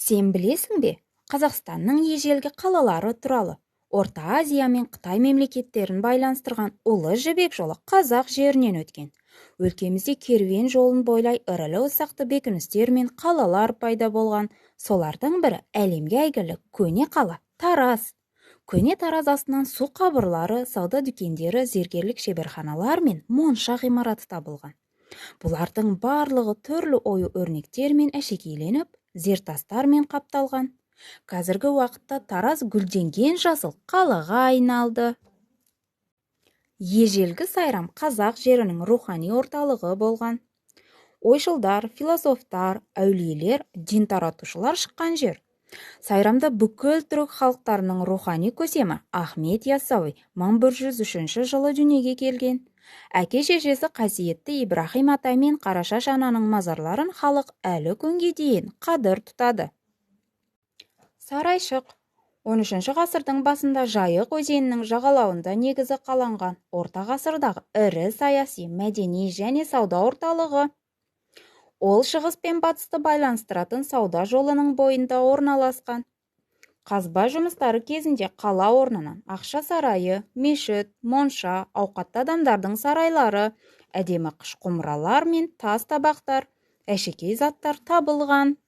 Сен білесің бе, Қазақстанның ежелгі қалалары туралы? Орта Азия мен Қытай мемлекеттерін байланыстырған ұлы жібек жолы қазақ жерінен өткен. Өлкемізде керуен жолын бойлай ірілі-ұсақты бекіністер мен қалалар пайда болған. Солардың бірі әлемге әйгілі көне қала Тараз. Көне Тараз астынан су қабырлары, сауда дүкендері, зергерлік шеберханалар мен монша ғимараты табылған. Бұлардың барлығы түрлі ою өрнектермен әшекейленіп, зертастармен қапталған. Қазіргі уақытта Тараз гүлденген жасыл қалаға айналды. Ежелгі Сайрам қазақ жерінің рухани орталығы болған. Ойшылдар, философтар, әулиелер, дин таратушылар шыққан жер. Сайрамда бүкіл түрік халықтарының рухани көсемі Ахмет Яссауи 1103 жылы дүниеге келген. Әке-шешесі қасиетті Ибрахим атай мен Қарашаш ананың мазарларын халық әлі күнге дейін қадір тұтады. Сарайшық 13 ғасырдың басында Жайық өзенінің жағалауында негізі қаланған орта ғасырдағы ірі саяси, мәдени және сауда орталығы. Ол шығыс пен батысты байланыстыратын сауда жолының бойында орналасқан. Қазба жұмыстары кезінде қала орнынан ақша сарайы, мешіт, монша, ауқатты адамдардың сарайлары, әдемі қыш құмыралар мен тас табақтар, әшекей заттар табылған.